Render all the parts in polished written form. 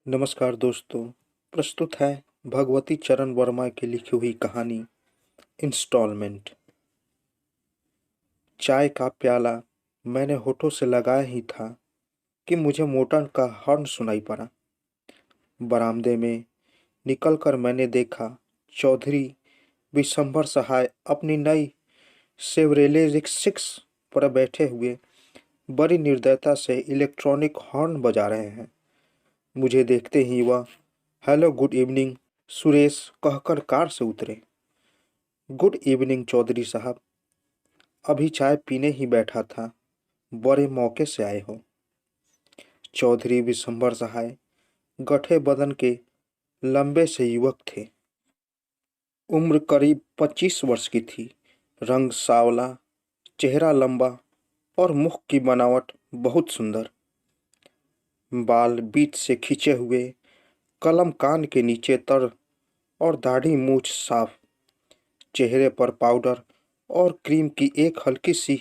नमस्कार दोस्तों। प्रस्तुत है भगवती चरण वर्मा की लिखी हुई कहानी इंस्टॉलमेंट। चाय का प्याला मैंने होठों से लगाया ही था कि मुझे मोटर का हॉर्न सुनाई पड़ा। बरामदे में निकलकर मैंने देखा चौधरी विशंभर सहाय अपनी नई शेवरेले रिक्सिक्स पर बैठे हुए बड़ी निर्दयता से इलेक्ट्रॉनिक हॉर्न बजा रहे हैं। मुझे देखते ही वह हेलो गुड इवनिंग सुरेश कहकर कार से उतरे। गुड इवनिंग चौधरी साहब, अभी चाय पीने ही बैठा था, बड़े मौके से आए हो। चौधरी विशंभर सहाय गठे बदन के लंबे से युवक थे। उम्र करीब 25 वर्ष की थी। रंग सावला, चेहरा लंबा और मुख की बनावट बहुत सुंदर। बाल बीच से खींचे हुए, कलम कान के नीचे तर और दाढ़ी मूछ साफ। चेहरे पर पाउडर और क्रीम की एक हल्की सी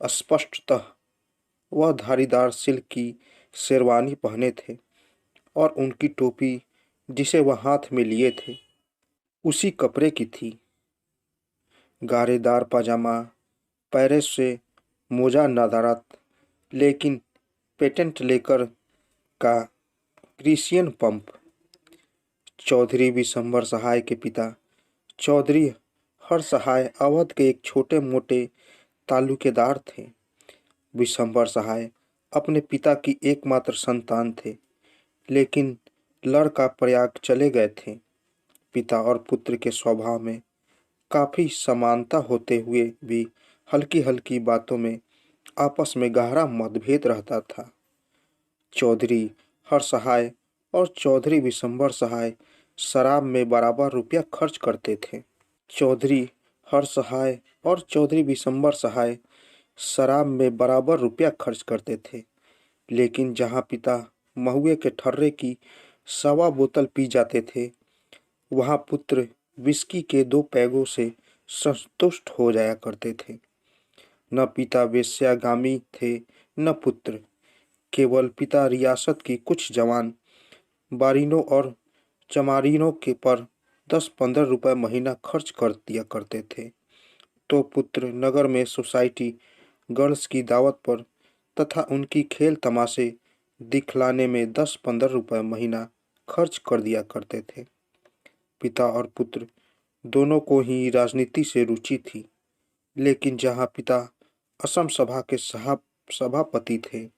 स्पष्टतः। वह धारीदार सिल्क की शेरवानी पहने थे और उनकी टोपी जिसे वह हाथ में लिए थे उसी कपड़े की थी। गारेदार पाजामा, पैरे से मोजा नदारत लेकिन पेटेंट लेकर का क्रिश्चियन पंप। चौधरी विशंभर सहाय के पिता चौधरी हर सहाय अवध के एक छोटे मोटे तालुकेदार थे। विशंभर सहाय अपने पिता की एकमात्र संतान थे, लेकिन लड़का प्रयाग चले गए थे। पिता और पुत्र के स्वभाव में काफी समानता होते हुए भी हल्की हल्की बातों में आपस में गहरा मतभेद रहता था। चौधरी हर सहाय और चौधरी विशंभर सहाय शराब में बराबर रुपया खर्च करते थे। चौधरी हर सहाय और चौधरी विशंभर सहाय शराब में बराबर रुपया खर्च करते थे, लेकिन जहां पिता महुए के ठर्रे की 1.25 बोतल पी जाते थे, वहां पुत्र विस्की के 2 पैगों से संतुष्ट हो जाया करते थे। न पिता वेश्यागामी थे न पुत्र। केवल पिता रियासत की कुछ जवान बारिनों और चमारिनों के पर 10-15 रुपए महीना खर्च कर दिया करते थे, तो पुत्र नगर में सोसाइटी गर्ल्स की दावत पर तथा उनकी खेल तमाशे दिखलाने में 10-15 रुपए महीना खर्च कर दिया करते थे। पिता और पुत्र दोनों को ही राजनीति से रुचि थी, लेकिन जहां पिता असम सभा के सभापति थे,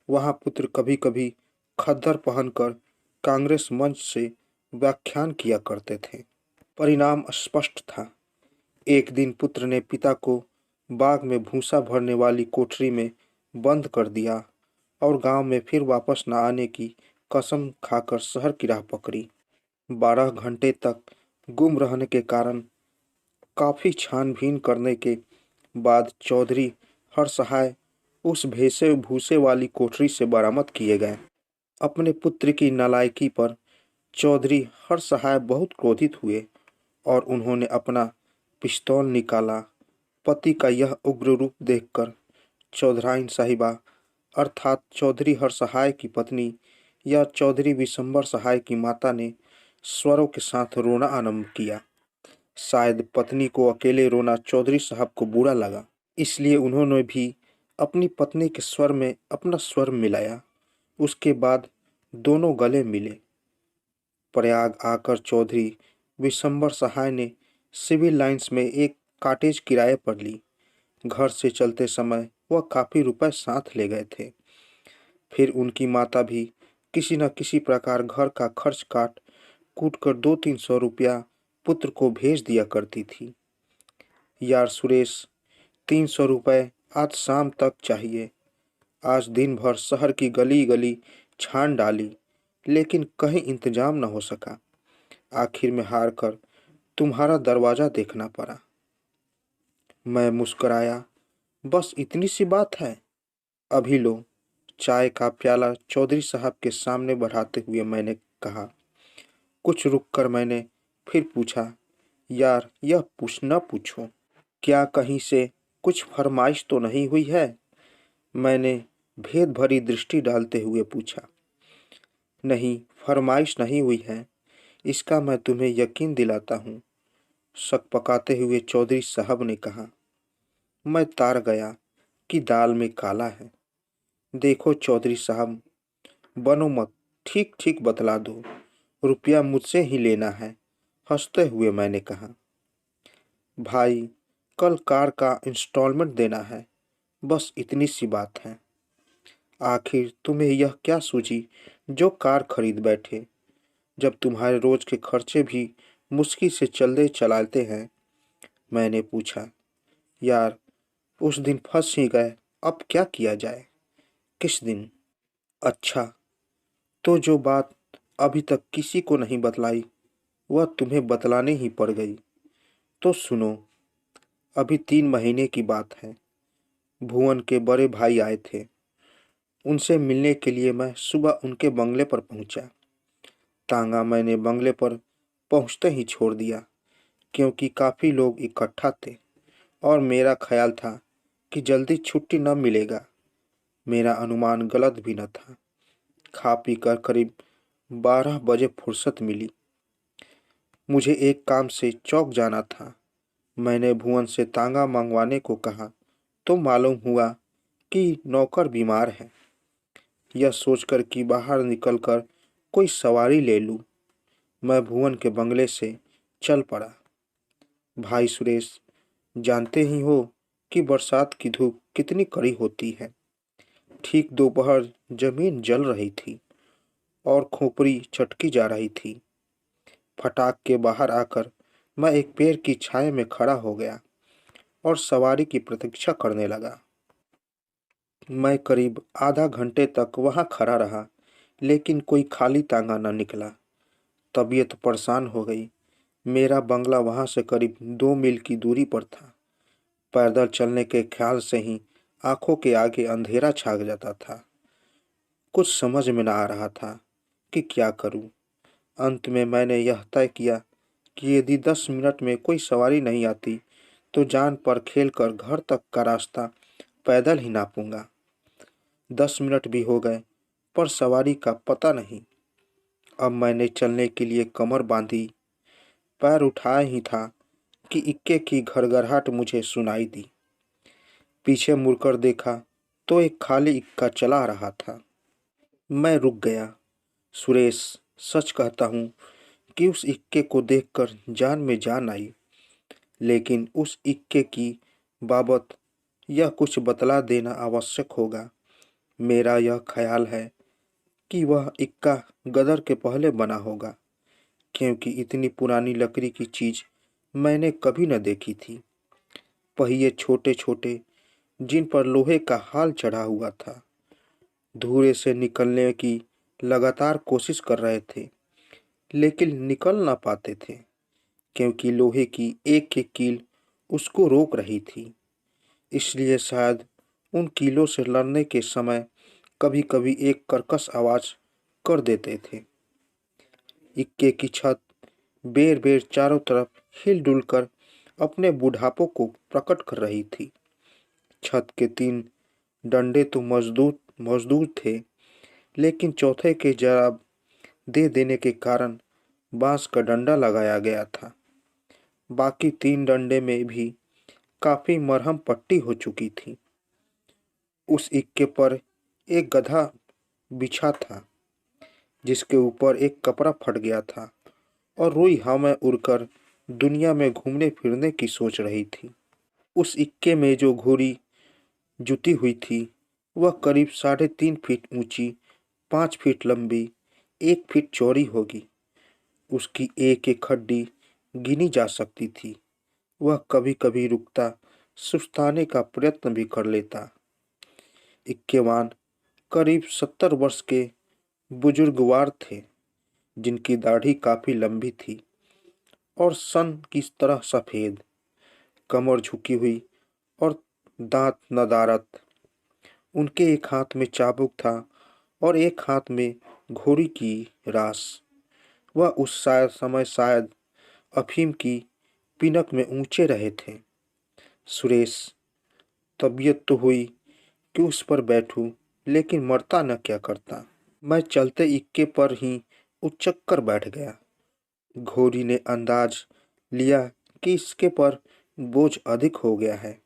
वहां पुत्र कभी कभी खद्दर पहनकर कांग्रेस मंच से व्याख्यान किया करते थे। परिणाम स्पष्ट था। एक दिन पुत्र ने पिता को बाग में भूसा भरने वाली कोठरी में बंद कर दिया और गांव में फिर वापस न आने की कसम खाकर शहर की राह पकड़ी। 12 घंटे तक गुम रहने के कारण काफी छानबीन करने के बाद चौधरी हर सहाय उस भेसे भूसे वाली कोठरी से बरामद किए गए। अपने पुत्र की नालायकी पर चौधरी हर सहाय बहुत क्रोधित हुए और उन्होंने अपना पिस्तौल निकाला। पति का यह उग्र रूप देखकर चौधराइन साहिबा अर्थात चौधरी हर सहाय की पत्नी या चौधरी विशंभर सहाय की माता ने स्वरों के साथ रोना आरंभ किया। शायद पत्नी को अकेले रोना चौधरी साहब को बुरा लगा, इसलिए उन्होंने भी अपनी पत्नी के स्वर में अपना स्वर मिलाया। उसके बाद दोनों गले मिले। प्रयाग आकर चौधरी विशंभर सहाय ने सिविल लाइंस में एक कॉटेज किराए पर ली। घर से चलते समय वह काफी रुपए साथ ले गए थे। फिर उनकी माता भी किसी न किसी प्रकार घर का खर्च काट कूट कर 200-300 रुपया पुत्र को भेज दिया करती थी। यार सुरेश, 300 रुपए आज शाम तक चाहिए। आज दिन भर शहर की गली गली छान डाली, लेकिन कहीं इंतजाम न हो सका। आखिर में हार कर तुम्हारा दरवाजा देखना पड़ा। मैं मुस्कुराया। बस इतनी सी बात है? अभी लो। चाय का प्याला चौधरी साहब के सामने बढ़ाते हुए मैंने कहा। कुछ रुककर मैंने फिर पूछा, यार यह न पूछो, क्या कहीं से कुछ फरमाइश तो नहीं हुई है? मैंने भेद भरी दृष्टि डालते हुए पूछा। नहीं, फरमाइश नहीं हुई है, इसका मैं तुम्हें यकीन दिलाता हूँ, सकपकाते हुए चौधरी साहब ने कहा। मैं तार गया कि दाल में काला है। देखो चौधरी साहब, बनो मत, ठीक ठीक बतला दो, रुपया मुझसे ही लेना है, हंसते हुए मैंने कहा। भाई, कल कार का इंस्टॉलमेंट देना है, बस इतनी सी बात है। आखिर तुम्हें यह क्या सूझी जो कार खरीद बैठे, जब तुम्हारे रोज के खर्चे भी मुश्किल से चलते चलाते हैं। मैंने पूछा। यार, उस दिन फंस ही गए, अब क्या किया जाए। किस दिन? अच्छा, तो जो बात अभी तक किसी को नहीं बतलाई वह तुम्हें बतलाने ही पड़ गई। तो सुनो, अभी 3 महीने की बात है। भुवन के बड़े भाई आए थे। उनसे मिलने के लिए मैं सुबह उनके बंगले पर पहुंचा। तांगा मैंने बंगले पर पहुंचते ही छोड़ दिया, क्योंकि काफ़ी लोग इकट्ठा थे और मेरा ख्याल था कि जल्दी छुट्टी न मिलेगा। मेरा अनुमान गलत भी न था। खा पी कर करीब 12 बजे फुर्सत मिली। मुझे एक काम से चौक जाना था। मैंने भुवन से तांगा मंगवाने को कहा तो मालूम हुआ कि नौकर बीमार है। यह सोचकर कि बाहर निकलकर कोई सवारी ले लूं, मैं भुवन के बंगले से चल पड़ा। भाई सुरेश, जानते ही हो कि बरसात की धूप कितनी कड़ी होती है। ठीक दोपहर जमीन जल रही थी और खोपड़ी चटकी जा रही थी। फटाक के बाहर आकर मैं एक पेड़ की छाया में खड़ा हो गया और सवारी की प्रतीक्षा करने लगा। मैं करीब आधा घंटे तक वहां खड़ा रहा, लेकिन कोई खाली तांगा न निकला। तबीयत परेशान हो गई। मेरा बंगला वहां से करीब 2 मील की दूरी पर था। पैदल चलने के ख्याल से ही आंखों के आगे अंधेरा छा जाता था। कुछ समझ में न आ रहा था कि क्या करूं। अंत में मैंने यह तय किया कि यदि 10 मिनट में कोई सवारी नहीं आती तो जान पर खेलकर घर तक का रास्ता पैदल ही नापूंगा। 10 मिनट भी हो गए पर सवारी का पता नहीं। अब मैंने चलने के लिए कमर बांधी, पैर उठाया ही था कि इक्के की घड़घड़ाहट मुझे सुनाई दी। पीछे मुड़कर देखा तो एक खाली इक्का चला आ रहा था। मैं रुक गया। सुरेश, सच कहता हूँ कि उस इक्के को देखकर जान में जान आई, लेकिन उस इक्के की बाबत यह कुछ बतला देना आवश्यक होगा। मेरा यह ख्याल है कि वह इक्का गदर के पहले बना होगा, क्योंकि इतनी पुरानी लकड़ी की चीज मैंने कभी न देखी थी। पहिए छोटे छोटे, जिन पर लोहे का हाल चढ़ा हुआ था, धुएं से निकलने की लगातार कोशिश कर रहे थे, लेकिन निकल ना पाते थे, क्योंकि लोहे की एक एक कील उसको रोक रही थी। इसलिए शायद उन कीलों से लड़ने के समय कभी कभी एक कर्कश आवाज कर देते थे। इक्के की छत बेर बेर चारों तरफ हिलडुल कर अपने बुढ़ापों को प्रकट कर रही थी। छत के 3 डंडे तो मजबूत मजदूर थे, लेकिन चौथे के जवाब दे देने के कारण बांस का डंडा लगाया गया था। बाकी 3 डंडे में भी काफी मरहम पट्टी हो चुकी थी। उस इक्के पर एक गधा बिछा था, जिसके ऊपर एक कपड़ा फट गया था और रुई हवा में उड़कर दुनिया में घूमने फिरने की सोच रही थी। उस इक्के में जो घोड़ी जुटी हुई थी वह करीब 3.5 फीट ऊंची, 5 फीट लंबी, 1 फीट चौड़ी होगी। उसकी एक एक हड्डी गिनी जा सकती थी। वह कभी कभी रुकता, सुस्ताने का प्रयत्न भी कर लेता। इक्केवान करीब 70 वर्ष के बुजुर्गवार थे, जिनकी दाढ़ी काफी लंबी थी और सन की तरह सफेद, कमर झुकी हुई और दांत नदारत। उनके एक हाथ में चाबुक था और एक हाथ में घोड़ी की रास। वह उस समय शायद अफीम की पिनक में ऊंचे रहे थे। सुरेश, तबीयत तो हुई कि उस पर बैठूं, लेकिन मरता न क्या करता। मैं चलते इक्के पर ही उचक्कर बैठ गया। घोड़ी ने अंदाज लिया कि इसके पर बोझ अधिक हो गया है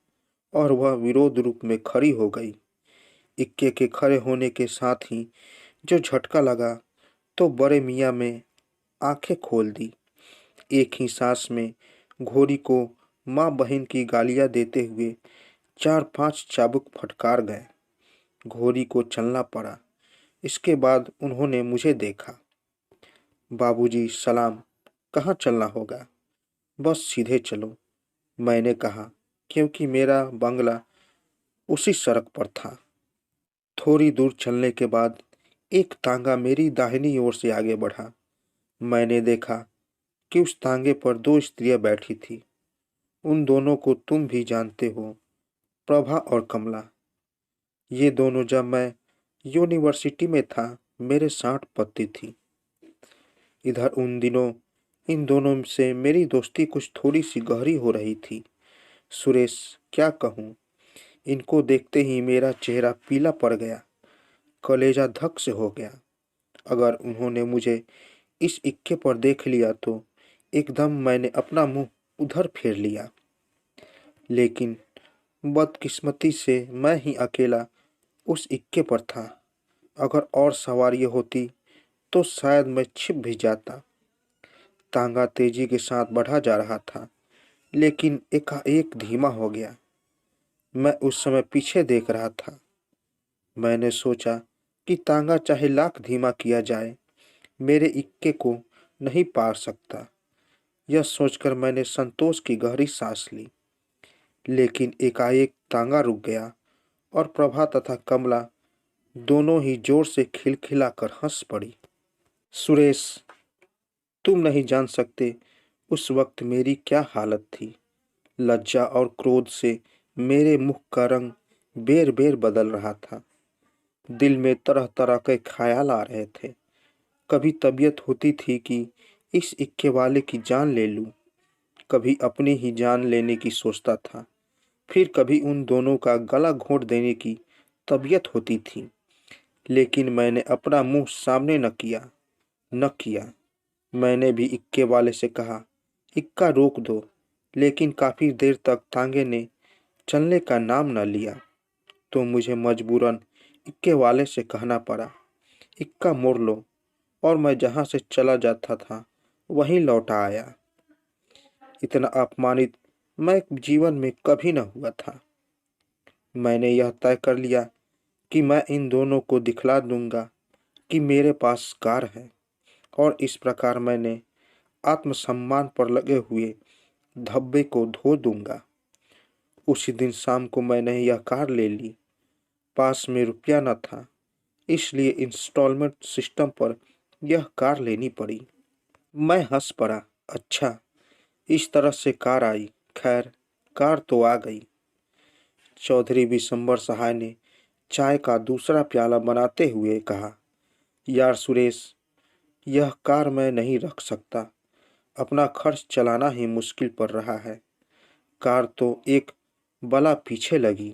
और वह विरोध रूप में खड़ी हो गई। इक्के के खड़े होने के साथ ही जो झटका लगा तो बड़े मियाँ में आंखें खोल दी। एक ही सांस में घोड़ी को माँ बहन की गालियाँ देते हुए 4-5 चाबुक फटकार गए। घोड़ी को चलना पड़ा। इसके बाद उन्होंने मुझे देखा। बाबूजी सलाम, कहाँ चलना होगा? बस सीधे चलो, मैंने कहा, क्योंकि मेरा बंगला उसी सड़क पर था। थोड़ी दूर चलने के बाद एक तांगा मेरी दाहिनी ओर से आगे बढ़ा। मैंने देखा कि उस तांगे पर 2 स्त्रियां बैठी थी। उन दोनों को तुम भी जानते हो, प्रभा और कमला। ये दोनों जब मैं यूनिवर्सिटी में था मेरे साथ पढ़ती थी। इधर उन दिनों इन दोनों से मेरी दोस्ती कुछ थोड़ी सी गहरी हो रही थी। सुरेश, क्या कहूँ, इनको देखते ही मेरा चेहरा पीला पड़ गया, कलेजा धक से हो गया। अगर उन्होंने मुझे इस इक्के पर देख लिया तो एकदम मैंने अपना मुंह उधर फेर लिया। लेकिन बदकिस्मती से मैं ही अकेला उस इक्के पर था। अगर और सवारियां होती तो शायद मैं छिप भी जाता। तांगा तेजी के साथ बढ़ा जा रहा था, लेकिन एकाएक धीमा हो गया। मैं उस समय पीछे देख रहा था। मैंने सोचा कि तांगा चाहे लाख धीमा किया जाए, मेरे इक्के को नहीं पार सकता। यह सोचकर मैंने संतोष की गहरी सांस ली। लेकिन एकाएक तांगा रुक गया और प्रभा तथा कमला दोनों ही जोर से खिलखिलाकर हंस पड़ी। सुरेश, तुम नहीं जान सकते उस वक्त मेरी क्या हालत थी। लज्जा और क्रोध से मेरे मुख का रंग बेर बेर बदल रहा था। दिल में तरह तरह के ख्याल आ रहे थे। कभी तबीयत होती थी कि इस इक्के वाले की जान ले लूं, कभी अपनी ही जान लेने की सोचता था। फिर कभी उन दोनों का गला घोंट देने की तबीयत होती थी। लेकिन मैंने अपना मुंह सामने न किया। मैंने भी इक्के वाले से कहा, इक्का रोक दो, लेकिन काफी देर तक तांगे ने चलने का नाम न लिया। तो मुझे मजबूरन इक्के वाले से कहना पड़ा, इक्का मोड़ लो, और मैं जहां से चला जाता था वहीं लौटा आया। इतना अपमानित मैं जीवन में कभी न हुआ था। मैंने यह तय कर लिया कि मैं इन दोनों को दिखला दूंगा कि मेरे पास कार है, और इस प्रकार मैंने आत्मसम्मान पर लगे हुए धब्बे को धो दूंगा। उसी दिन शाम को मैंने यह कार ले ली। पास में रुपया न था, इसलिए इंस्टॉलमेंट सिस्टम पर यह कार लेनी पड़ी। मैं हंस पड़ा। अच्छा, इस तरह से कार आई। खैर, कार तो आ गई। चौधरी विशंबर सहाय ने चाय का दूसरा प्याला बनाते हुए कहा, यार सुरेश, यह कार मैं नहीं रख सकता। अपना खर्च चलाना ही मुश्किल पड़ रहा है। कार तो एक बला पीछे लगी,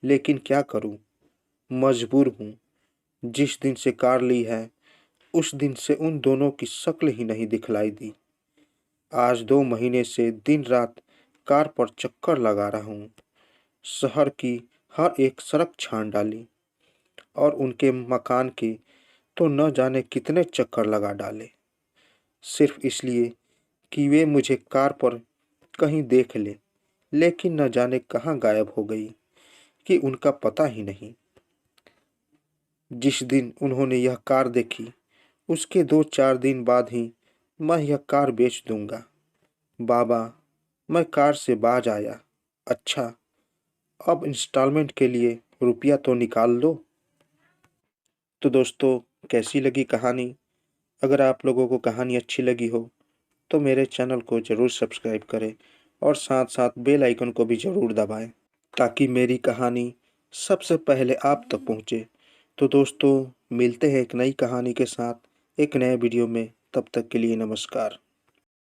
लेकिन क्या करूं, मजबूर हूं। जिस दिन से कार ली है उस दिन से उन दोनों की शक्ल ही नहीं दिखलाई दी। आज 2 महीने से दिन रात कार पर चक्कर लगा रहा हूं। शहर की हर एक सड़क छान डाली, और उनके मकान के तो न जाने कितने चक्कर लगा डाले, सिर्फ इसलिए कि वे मुझे कार पर कहीं देख ले। लेकिन न जाने कहाँ गायब हो गई कि उनका पता ही नहीं। जिस दिन उन्होंने यह कार देखी उसके 2-4 दिन बाद ही मैं यह कार बेच दूंगा। बाबा, मैं कार से बाज आया। अच्छा, अब इंस्टॉलमेंट के लिए रुपया तो निकाल लो। तो दोस्तों, कैसी लगी कहानी? अगर आप लोगों को कहानी अच्छी लगी हो तो मेरे चैनल को ज़रूर सब्सक्राइब करें और साथ साथ बेल आइकन को भी ज़रूर दबाएं, ताकि मेरी कहानी सबसे पहले आप तक पहुंचे। तो दोस्तों, मिलते हैं एक नई कहानी के साथ एक नए वीडियो में। तब तक के लिए नमस्कार।